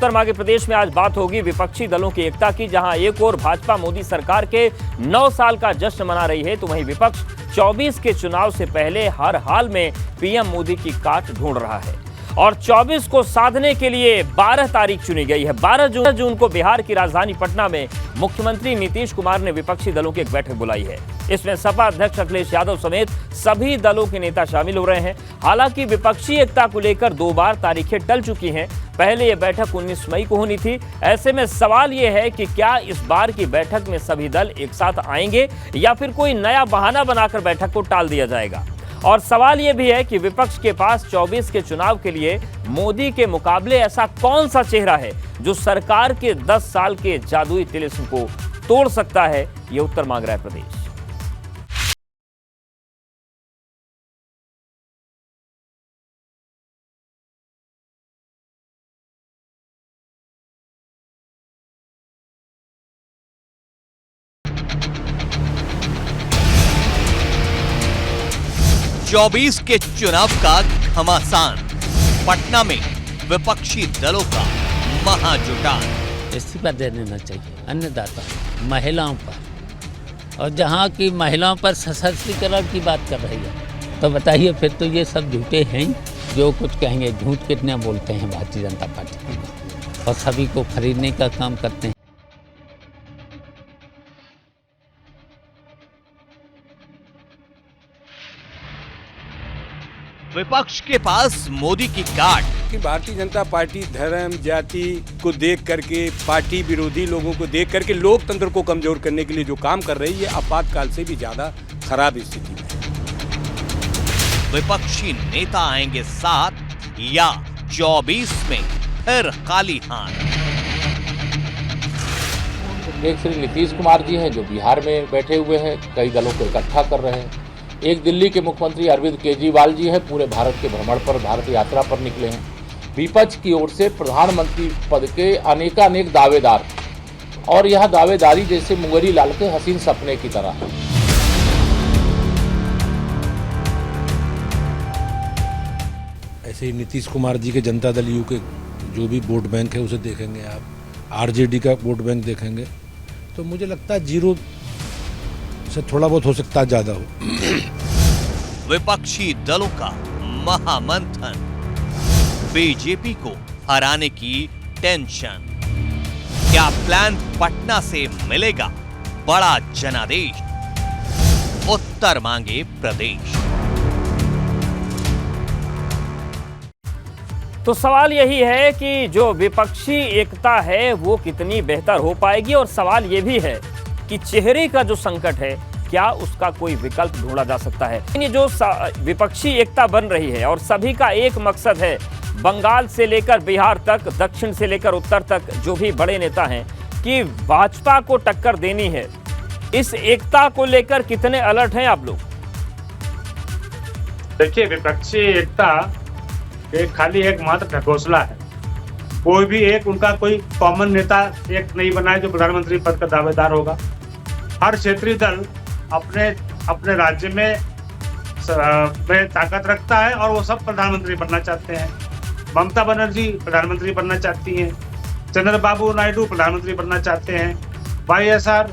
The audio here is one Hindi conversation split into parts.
उत्तर मांगे प्रदेश में आज बात होगी विपक्षी दलों की एकता की, जहां एक ओर भाजपा मोदी सरकार के 9 साल का जश्न मना रही है, तो वहीं विपक्ष 24 के चुनाव से पहले हर हाल में पीएम मोदी की काट ढूंढ रहा है। और 24 को साधने के लिए 12 तारीख चुनी गई है। 12 जून को बिहार की राजधानी पटना में मुख्यमंत्री नीतीश कुमार ने विपक्षी दलों की एक बैठक बुलाई है। इसमें सपा अध्यक्ष अखिलेश यादव समेत सभी दलों के नेता शामिल हो रहे हैं। हालांकि विपक्षी एकता को लेकर 2 बार तारीखें टल चुकी हैं। पहले यह बैठक 19 मई को होनी थी। ऐसे में सवाल यह है कि क्या इस बार की बैठक में सभी दल एक साथ आएंगे या फिर कोई नया बहाना बनाकर बैठक को टाल दिया जाएगा। और सवाल यह भी है कि विपक्ष के पास 24 के चुनाव के लिए मोदी के मुकाबले ऐसा कौन सा चेहरा है जो सरकार के 10 साल के जादुई तिलिस्म को तोड़ सकता है। यह उत्तर मांग रहा है प्रदेश। चौबीस के चुनाव का घमासान, पटना में विपक्षी दलों का महाजुटान। इस्तीफा दे देना चाहिए अन्नदाता महिलाओं पर, और जहाँ की महिलाओं पर सशक्तिकरण की बात कर रही है तो बताइए फिर तो ये सब झूठे हैं। जो कुछ कहेंगे, झूठ कितने बोलते हैं भारतीय जनता पार्टी और सभी को खरीदने का काम करते हैं। विपक्ष के पास मोदी की काट कि भारतीय जनता पार्टी धर्म जाति को देख करके, पार्टी विरोधी लोगों को देख करके लोकतंत्र को कमजोर करने के लिए जो काम कर रही है, आपातकाल से भी ज्यादा खराब स्थिति में है। विपक्षी नेता आएंगे साथ या 24 में फिर खाली हाथ। एक श्री नीतीश कुमार जी हैं जो बिहार में बैठे हुए हैं, कई दलों को इकट्ठा कर रहे हैं। एक दिल्ली के मुख्यमंत्री अरविंद केजरीवाल जी हैं, पूरे भारत के भ्रमण पर, भारत यात्रा पर निकले हैं। विपक्ष की ओर से प्रधानमंत्री पद के अनेकानेक दावेदार, और यह दावेदारी जैसे मुंगेरी लाल के हसीन सपने की तरह है। ऐसे ही नीतीश कुमार जी के जनता दल यू के जो भी वोट बैंक है उसे देखेंगे आप, आरजेडी का वोट बैंक देखेंगे, तो मुझे लगता है 0 से थोड़ा बहुत हो सकता है ज्यादा हो। विपक्षी दलों का महामंथन, बीजेपी को हराने की टेंशन। क्या प्लान पटना से मिलेगा बड़ा जनादेश? उत्तर मांगे प्रदेश। तो सवाल यही है कि जो विपक्षी एकता है वो कितनी बेहतर हो पाएगी, और सवाल ये भी है कि चेहरे का जो संकट है क्या उसका कोई विकल्प ढूंढा जा सकता है। ये जो विपक्षी एकता बन रही है और सभी का एक मकसद है, बंगाल से लेकर बिहार तक, दक्षिण से लेकर उत्तर तक जो भी बड़े नेता हैं, कि भाजपा को टक्कर देनी है। इस एकता को लेकर कितने अलर्ट हैं आप लोग? देखिए, विपक्षी एकता खाली एक मात्र ढकोसला है। कोई भी एक उनका कोई कॉमन नेता एक नहीं बना है जो प्रधानमंत्री पद का दावेदार होगा। हर क्षेत्रीय दल अपने अपने राज्य में ताकत रखता है और वो सब प्रधानमंत्री बनना चाहते हैं। ममता बनर्जी प्रधानमंत्री बनना चाहती हैं, चंद्रबाबू नायडू प्रधानमंत्री बनना चाहते हैं, YSR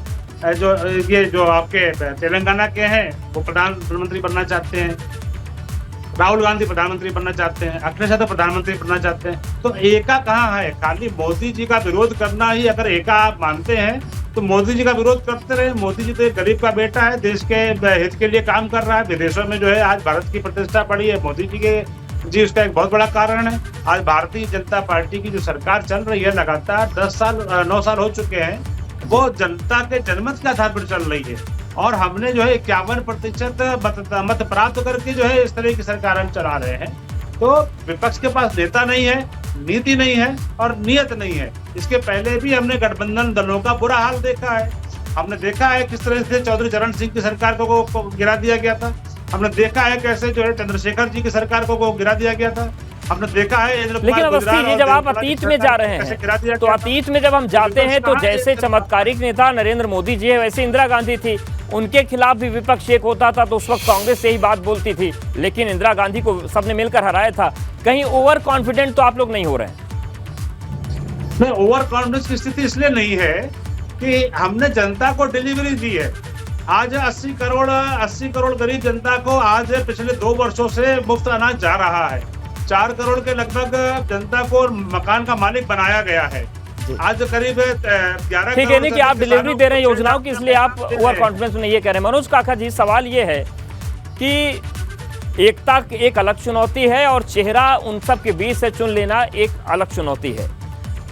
जो आपके तेलंगाना के हैं वो प्रधानमंत्री बनना चाहते हैं, राहुल गांधी प्रधानमंत्री बनना चाहते हैं, अखिलेश यादव प्रधानमंत्री बनना चाहते हैं। तो एका कहाँ है? खाली मोदी जी का विरोध करना ही अगर एका आप मानते हैं तो मोदी जी का विरोध करते रहे। मोदी जी तो एक गरीब का बेटा है, देश के हित के लिए काम कर रहा है। विदेशों में जो है आज भारत की प्रतिष्ठा बढ़ी है, मोदी जी उसका एक बहुत बड़ा कारण है। आज भारतीय जनता पार्टी की जो सरकार चल रही है लगातार 9 साल हो चुके हैं, वो जनता के जनमत के आधार पर चल रही है। और हमने जो है 51% मत प्राप्त करके जो है इस तरह की सरकार हम चला रहे हैं। तो विपक्ष के पास नेता नहीं है, नीति नहीं है और नियत नहीं है। इसके पहले भी हमने गठबंधन दलों का बुरा हाल देखा है। हमने देखा है किस तरह से चौधरी चरण सिंह की सरकार को गिरा दिया गया था। हमने देखा है कैसे जो है चंद्रशेखर जी की सरकार को गिरा दिया गया था। हमने देखा है। लेकिन अवस्थी जी, जब आप अतीत में जा रहे हैं तो अतीत में जब हम जाते हैं तो जैसे चमत्कारिक नेता नरेंद्र मोदी जी है, वैसे इंदिरा गांधी थी। उनके खिलाफ भी विपक्ष एक होता था तो उस वक्त कांग्रेस यही बात बोलती थी, लेकिन इंदिरा गांधी को सबने मिलकर हराया था। कहीं ओवर कॉन्फिडेंट तो आप लोग नहीं हो रहे हैं? नहीं, ओवर कॉन्फिडेंस की स्थिति इसलिए नहीं है कि हमने जनता को डिलीवरी दी है। आज 80 करोड़ गरीब जनता को आज पिछले 2 वर्षों से मुफ्त अनाज जा रहा है। 4 करोड़ के लगभग जनता को मकान का मालिक बनाया गया है। आज करीब 11 ठीक है, नहीं कि आप डिलीवरी दे रहे हैं योजनाओं की, इसलिए आप ओवर कॉन्फिडेंस में ये कह रहे हैं। मनोज काका जी, सवाल ये है कि एकता एक अलग चुनौती है और चेहरा उन सब के बीच से चुन लेना एक अलग चुनौती है।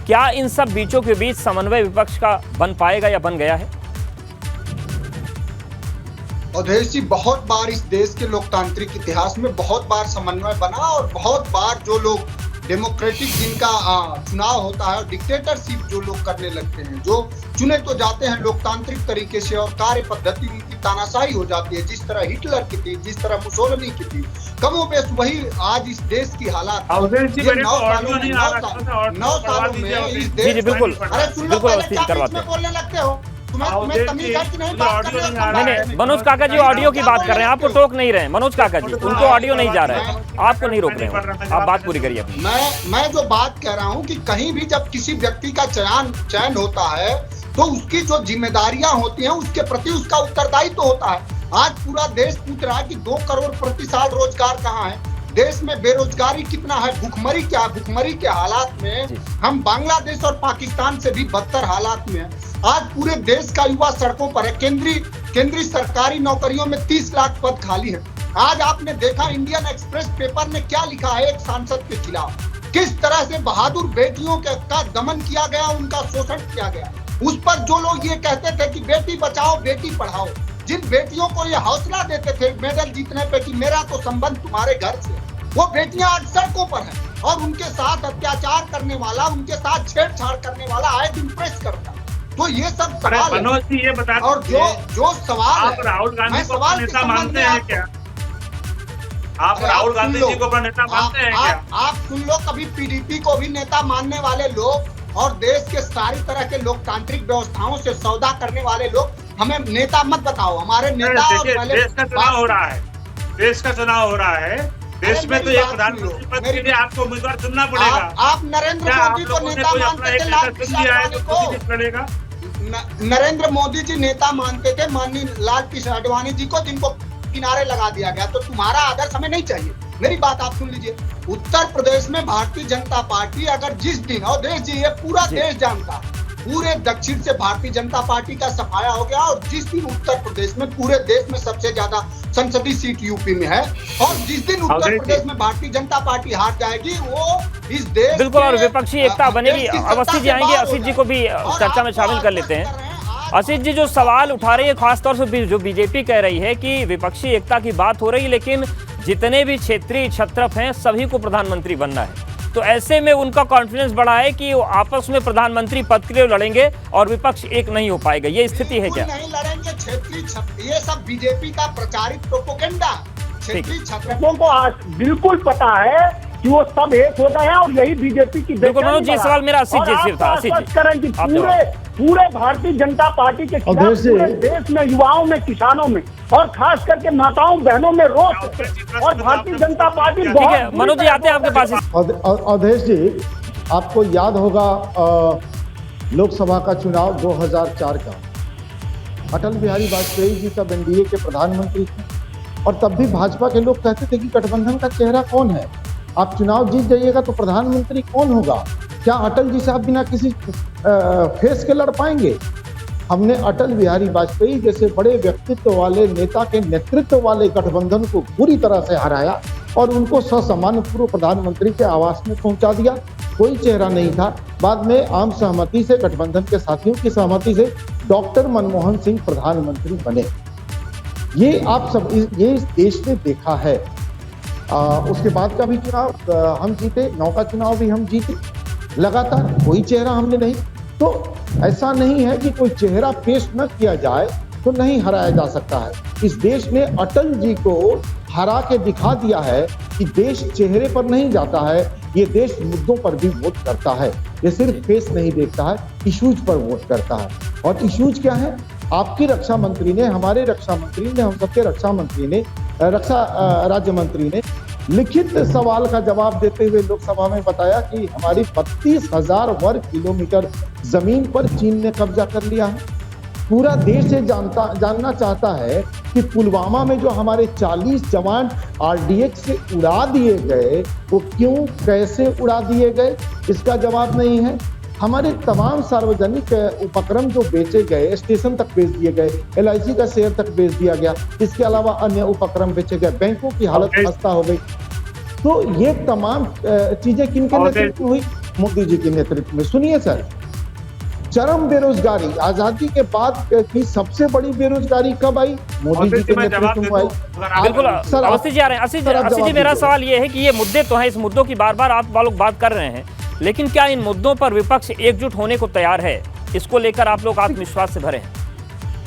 क्या इन सब बीचों के बीच समन्वय विपक्ष का बन पाएगा या बन गया है? अवधेश जी, बहुत बार इस देश के लोकतांत्रिक इतिहास में बहुत बार समन्वय बना और बहुत बार जो लोग डेमोक्रेटिक जिनका चुनाव होता है और डिक्टेटरशिप जो लोग करने लगते हैं, जो चुने तो जाते हैं लोकतांत्रिक तरीके से और कार्य पद्धति उनकी तानाशाही हो जाती है, जिस तरह हिटलर की थी, जिस तरह मुसोलिनी की थी, कमोबेश वही आज इस देश की हालात। 9 सालों में इस देश, जी बिल्कुल, अरे सुन लो, बोलने लगते हो, नहीं, मनोज काका जी ऑडियो की बात कर रहे हैं, आपको टोक नहीं रहे हैं। मनोज काका जी, उनको ऑडियो नहीं जा रहा है, आपको नहीं रोक रहे हैं, आप बात पूरी करिए। मैं जो बात कह रहा हूँ कि कहीं भी जब किसी व्यक्ति का चयन होता है तो उसकी जो जिम्मेदारियां होती हैं उसके प्रति उसका उत्तरदायित्व होता है। आज पूरा देश पूछ रहा है कि 2 करोड़ प्रति साल रोजगार कहाँ है, देश में बेरोजगारी कितना है, भुखमरी क्या है, भुखमरी के हालात में हम बांग्लादेश और पाकिस्तान से भी बदतर हालात में है। आज पूरे देश का युवा सड़कों पर है, केंद्रीय सरकारी नौकरियों में 30 लाख पद खाली है। आज आपने देखा इंडियन एक्सप्रेस पेपर ने क्या लिखा है एक सांसद के खिलाफ, किस तरह से बहादुर बेटियों का दमन किया गया, उनका शोषण किया गया। उस पर जो लोग ये कहते थे कि बेटी बचाओ बेटी पढ़ाओ, जिन बेटियों को ये हौसला देते थे मेडल जीतने पे कि मेरा तो संबंध तुम्हारे घर से, वो बेटियां आज सड़कों पर हैं और उनके साथ अत्याचार करने वाला, उनके साथ छेड़छाड़ करने वाला आए दिन प्रेस करता। तो ये सब सवाल है। मनोज जी ये बता, और जो सवाल आप राहुल गांधी को अपना नेता मानते हैं क्या? आप राहुल गांधी जी को अपना नेता मानते हैं क्या? आप सुन लो, कभी पीडीपी को भी नेता मानने वाले लोग और देश के सारी तरह के लोकतांत्रिक व्यवस्थाओं से सौदा करने वाले लोग हमें नेता मत बताओ। हमारे नेता और देश का चुनाव हो रहा है, देश का चुनाव हो रहा है, देश में तो एक प्रधानमंत्री पद के लिए आपको उम्मीदवार चुनना पड़ेगा। आप नरेंद्र मोदी को नेता मानते थे, लाल कृष्ण नरेंद्र मोदी जी नेता मानते थे माननीय लाल कृष्ण आडवाणी जी को, जिनको किनारे लगा दिया गया। तो तुम्हारा आदर्श हमें नहीं चाहिए। मेरी बात आप सुन लीजिए, उत्तर प्रदेश में भारतीय जनता पार्टी अगर जिस दिन, और देश जी ये पूरा देश जानता, पूरे दक्षिण से भारतीय जनता पार्टी का सफाया हो गया और जिस दिन उत्तर प्रदेश में, पूरे देश में सबसे ज्यादा संसदीय सीट यूपी में है, और जिस दिन उत्तर प्रदेश में भारतीय जनता पार्टी हार जाएगी वो इस देश बिल्कुल, और विपक्षी एकता बनेगी। अवस्थी जी आएंगे, असित जी को भी चर्चा में शामिल कर लेते हैं। असित जी, जो सवाल उठा रही है खासतौर से जो बीजेपी कह रही है कि विपक्षी एकता की बात हो रही है, लेकिन जितने भी क्षेत्रीय छत्रप हैं सभी को प्रधानमंत्री बनना है, तो ऐसे में उनका कॉन्फिडेंस बढ़ा है कि वो आपस में प्रधानमंत्री पद के लिए लड़ेंगे और विपक्ष एक नहीं हो पाएगा। ये स्थिति है क्या? नहीं लड़ेंगे क्षेत्रीय, ये सब बीजेपी का प्रचारित प्रोपेगेंडा। क्षेत्रीय छत्रपों को आज बिल्कुल पता है कि वो सब एक हो गए हैं और यही बीजेपी की। बिल्कुल मनोज जी, सवाल मेरा असित जी से था। असित जी, पूरे भारतीय जनता पार्टी के खिलाफ पूरे देश में, युवाओं में, किसानों में और खास करके माताओं बहनों में रोष, और भारतीय जनता पार्टी। ठीक है मनोज जी, आते हैं आपके पास। अवधेश जी, आपको याद होगा लोकसभा का चुनाव 2004 का, अटल बिहारी वाजपेयी जी तब एनडीए के प्रधानमंत्री थे और तब भी भाजपा के लोग कहते थे कि गठबंधन का चेहरा कौन है, आप चुनाव जीत जाइएगा तो प्रधानमंत्री कौन होगा, क्या अटल जी साहब बिना किसी फेस के लड़ पाएंगे। हमने अटल बिहारी वाजपेयी जैसे बड़े व्यक्तित्व वाले नेता के नेतृत्व वाले गठबंधन को पूरी तरह से हराया और उनको ससामान्य पूर्व प्रधानमंत्री के आवास में पहुंचा दिया। कोई चेहरा नहीं था। बाद में आम सहमति से, गठबंधन के साथियों की सहमति से डॉक्टर मनमोहन सिंह प्रधानमंत्री बने। ये आप सब ये इस देश ने देखा है। उसके बाद का भी चुनाव हम जीते, 9 का चुनाव भी हम जीते, लगातार कोई चेहरा हमने नहीं। तो ऐसा नहीं है कि कोई चेहरा पेश न किया जाए तो नहीं हराया जा सकता है। इस देश ने अटल जी को हरा के दिखा दिया है कि देश चेहरे पर नहीं जाता है, ये देश मुद्दों पर भी वोट करता है। ये सिर्फ फेस नहीं देखता है, इश्यूज पर वोट करता है। और इश्यूज क्या है? आपकी रक्षा मंत्री ने, हमारे रक्षा मंत्री ने, हम सबके रक्षा मंत्री ने, रक्षा राज्य मंत्री ने लिखित सवाल का जवाब देते हुए लोकसभा में बताया कि हमारी 32,000 वर्ग किलोमीटर जमीन पर चीन ने कब्जा कर लिया है। पूरा देश ये जानना चाहता है कि पुलवामा में जो हमारे 40 जवान आरडीएक्स से उड़ा दिए गए, वो क्यों, कैसे उड़ा दिए गए, इसका जवाब नहीं है। हमारे तमाम सार्वजनिक उपक्रम जो बेचे गए, स्टेशन तक बेच दिए गए, LIC का शेयर तक बेच दिया गया, इसके अलावा अन्य उपक्रम बेचे गए, बैंकों की हालत खस्ता हो गई। तो ये तमाम चीजें किनके नेतृत्व में हुई? मोदी जी के नेतृत्व में। सुनिए सर, चरम बेरोजगारी आजादी के बाद की सबसे बड़ी बेरोजगारी कब आई? मोदी जी के नेतृत्व में आई। बिल्कुल अवस्थी जी आ रहे हैं। अवस्थी जी, मेरा सवाल ये है कि ये मुद्दे तो हैं, इस मुद्दों की बार बार आप लोग बात कर रहे हैं, लेकिन क्या इन मुद्दों पर विपक्ष एकजुट होने को तैयार है? इसको लेकर आप लोग आत्मविश्वास से भरे हैं?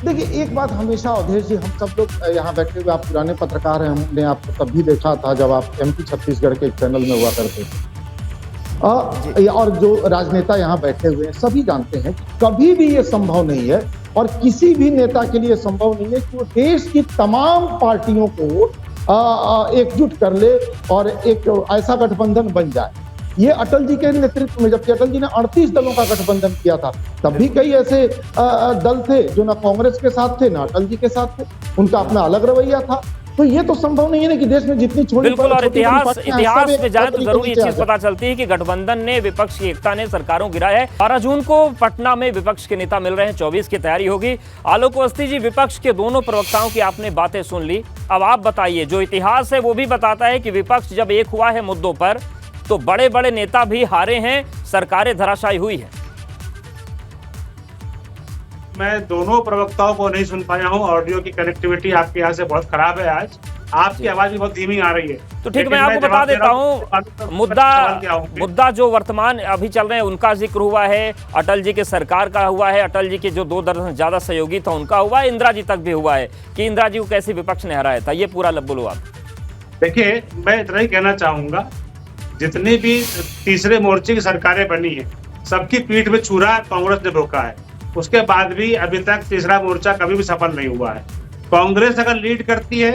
देखिए, एक बात हमेशा अवधेश जी, हम सब लोग यहाँ बैठे हुए, आप पुराने पत्रकार हैं, हमने आपको तब भी देखा था जब आप MP छत्तीसगढ़ के एक चैनल में हुआ करते थे, और जो राजनेता यहाँ बैठे हुए हैं सभी जानते हैं कि कभी भी ये संभव नहीं है और किसी भी नेता के लिए संभव नहीं है कि वो देश की तमाम पार्टियों को एकजुट कर ले और एक ऐसा गठबंधन बन जाए। ये अटल जी के नेतृत्व में, जबकि अटल जी ने 38 दलों का गठबंधन किया था, तब भी कई ऐसे दल थे जो ना कांग्रेस के साथ थे ना अटल जी के साथ थे, उनका अपना अलग रवैया था। तो ये तो संभव नहीं है ना कि देश में जितनी छोटी, बिल्कुल, और इतिहास में जाए तो जरूर ये चीज पता चलती है कि गठबंधन ने, विपक्ष की एकता ने सरकारों गिराया है। 12 जून को पटना में विपक्ष के नेता मिल रहे हैं, 24 की तैयारी होगी। आलोक अवस्थी जी, विपक्ष के दोनों प्रवक्ताओं की आपने बातें सुन ली, अब आप बताइए, जो इतिहास है वो भी बताता है कि विपक्ष जब एक हुआ है मुद्दों पर तो बड़े बड़े नेता भी हारे हैं, सरकारें धराशायी हुई हैं। मैं दोनों प्रवक्ताओं को नहीं सुन पाया हूं, ऑडियो की कनेक्टिविटी आपके यहाँ से बहुत खराब है, आज आपकी आवाज भी बहुत धीमी आ रही है। तो ठीक, मैं आपको बता देता हूं, मुद्दा जो वर्तमान अभी चल रहे हैं उनका जिक्र हुआ है, अटल जी के सरकार का हुआ है, अटल जी के जो 2 दर्जन ज्यादा सहयोगी था उनका हुआ है, इंदिरा जी तक भी हुआ है कि इंदिरा जी को कैसे विपक्ष ने हराया था। ये पूरा बोलो आप। देखिए, मैं इतना ही कहना चाहूंगा, जितनी भी तीसरे मोर्चे की सरकारें बनी है, सबकी पीठ में छुरा कांग्रेस ने रोका है, उसके बाद भी अभी तक तीसरा मोर्चा कभी भी सफल नहीं हुआ है। कांग्रेस अगर लीड करती है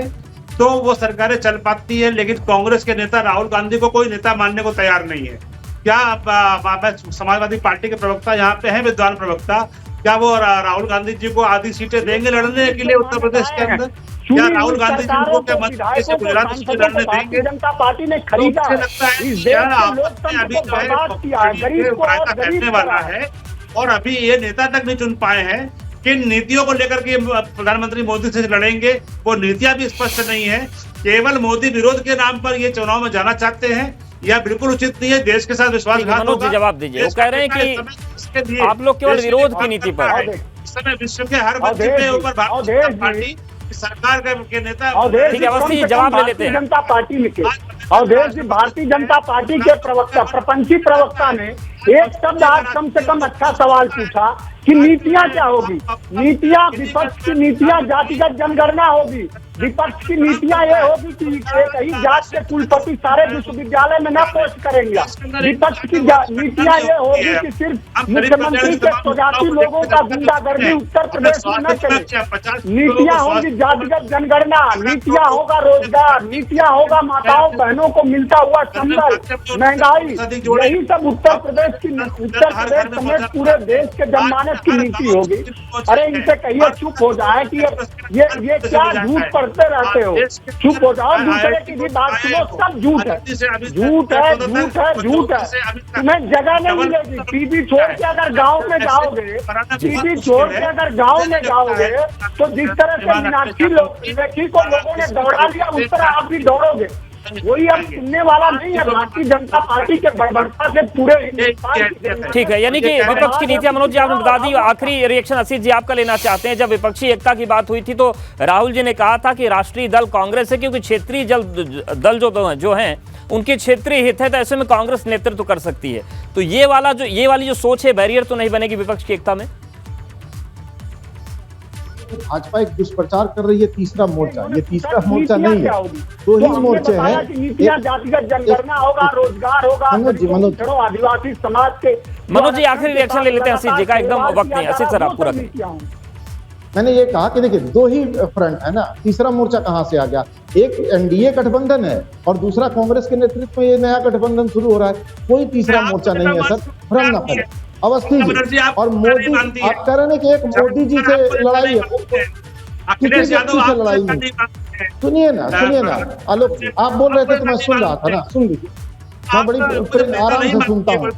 तो वो सरकारें चल पाती है, लेकिन कांग्रेस के नेता राहुल गांधी को कोई नेता मानने को तैयार नहीं है। क्या समाजवादी पार्टी के प्रवक्ता यहाँ पे हैं, विद्वान प्रवक्ता, क्या वो राहुल गांधी जी को आधी सीटें देंगे लड़ने के लिए उत्तर प्रदेश के अंदर? क्या राहुल गांधी जी को क्या मध्य से गुजरात से लड़ने देंगे? जनता पार्टी ने खरीदा है, लगता है इस क्या देश के आपने लोकतंत्र अभी को जो है बर्बाद किया है, गरीब को और गरीब करने वाला है, और अभी ये नेता तक नहीं चुन पाए हैं किन नीतियों को लेकर के प्रधानमंत्री मोदी से लड़ेंगे। वो नीतियां भी स्पष्ट नहीं है, केवल मोदी विरोध के नाम पर ये चुनाव में जाना चाहते हैं, यह बिल्कुल उचित नहीं है। देश के साथ विश्वासघात होगा। जवाब दीजिए, वो कह रहे हैं कि आप लोग केवल विरोध की नीति पर, इस समय विश्व के हर मंत्री के ऊपर भारतीय जनता पार्टी सरकार के नेता, ठीक है, अवस्थी जवाब ले लेते हैं। जनता पार्टी में और देश की भारतीय जनता पार्टी के प्रवक्ता, प्रपंची प्रवक्ता ने एक शब्द आज कम से कम अच्छा सवाल पूछा कि नीतियां क्या होगी। नीतियां, विपक्ष की नीतियां जातिगत जनगणना होगी। विपक्ष की नीतियां ये होगी कि एक ही जात के कुलपति सारे विश्वविद्यालय में न पोस्ट करेंगे। विपक्ष की नीतियां ये होगी कि सिर्फ मुख्यमंत्री के स्वजाति लोगों का गुंडागर्दी उत्तर प्रदेश में न चले। नीतियां होगी जातिगत जनगणना, नीतियां होगा रोजगार, नीतियां होगा माताओं बहनों को मिलता हुआ संबल, महंगाई, यही सब उत्तर प्रदेश समेत पूरे देश के जनमानस की नीति होगी। अरे इनसे कहिए चुप हो जाए कि ये क्या झूठ पढ़ते रहते हो, चुप हो जाओ, दूसरे की भी बात सुनो, सब झूठ है, झूठ है, झूठ है, झूठ है। तुम्हें जगह नहीं मिलेगी। टीवी छोड़ के अगर गाँव में जाओगे, टीवी छोड़ के अगर गाँव में जाओगे तो जिस तरह से मीनाक्षी लेखी को लोगों ने दौड़ा लिया उस तरह आप भी दौड़ोगे। वही अब सुनने वाला नहीं है भारतीय जनता पार्टी के बड़बड़ता से पूरे। ठीक है, यानी कि विपक्ष की नीतियां, मनोज जी आपने बता दी। आखिरी रिएक्शन असित जी आपका लेना चाहते हैं। जब विपक्षी एकता की बात हुई थी तो राहुल जी ने कहा था कि राष्ट्रीय दल कांग्रेस है, क्योंकि क्षेत्रीय दल जो हैं उनके क्षेत्रीय हित है, तो ऐसे में कांग्रेस नेतृत्व कर सकती है। तो ये वाली जो सोच है, बैरियर तो नहीं बनेगी विपक्ष की एकता में? भाजपा एक दुष्प्रचार कर रही है तीसरा मोर्चा, ये तीसरा मोर्चा नहीं है, दो ही मोर्चे हैं। नीतियां जातिगत जनगणना होगा, रोजगार होगा, आदिवासी समाज के। मनोज जी आखिरी रिएक्शन ले लेते हैं असित जी का, एकदम वक्त नहीं। असित सर आप पूरा करें। मैंने ये कहा कि देखिए दो ही फ्रंट है ना, तीसरा मोर्चा कहां से आ गया? एक एनडीए गठबंधन है और दूसरा कांग्रेस के नेतृत्व में ये नया गठबंधन शुरू हो रहा है, कोई तीसरा मोर्चा नहीं है सर, भ्रम ना फैले। अवस्थी जी और मोदी, आप कह रहे हैं कि एक मोदी जी से लड़ाई है, किसी व्यक्ति से लड़ाई नहीं। सुनिए ना आलोक जी, आप बोल रहे थे तो मैं सुन रहा था ना, सुन लीजिए, मैं बड़ी आराम से सुनता हूँ।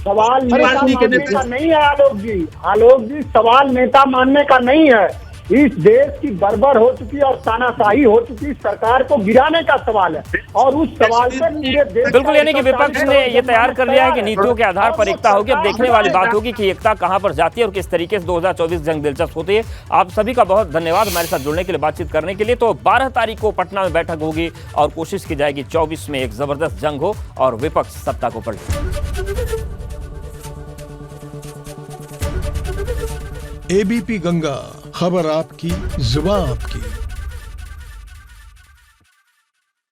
सवाल नेता मानने का नहीं है आलोक जी, सवाल नेता मानने का नहीं है। इस देश की बर्बर हो चुकी और तानाशाही हो चुकी सरकार को गिराने का सवाल है, और उस सवाल पे पूरे देश बिल्कुल, यानी कि विपक्ष ने ये तैयार कर लिया है कि नीतियों के आधार पर एकता होगी। अब देखने वाली बात होगी कि एकता कहां पर जाती है और किस तरीके से 2024 जंग दिलचस्प होती है। आप सभी का बहुत धन्यवाद हमारे साथ जुड़ने के लिए, बातचीत करने के लिए। तो 12 तारीख को पटना में बैठक होगी और कोशिश की जाएगी 24 में एक जबरदस्त जंग हो और विपक्ष सत्ता को पलटे। एबीपी गंगा, खबर आपकी, जुबान आपकी।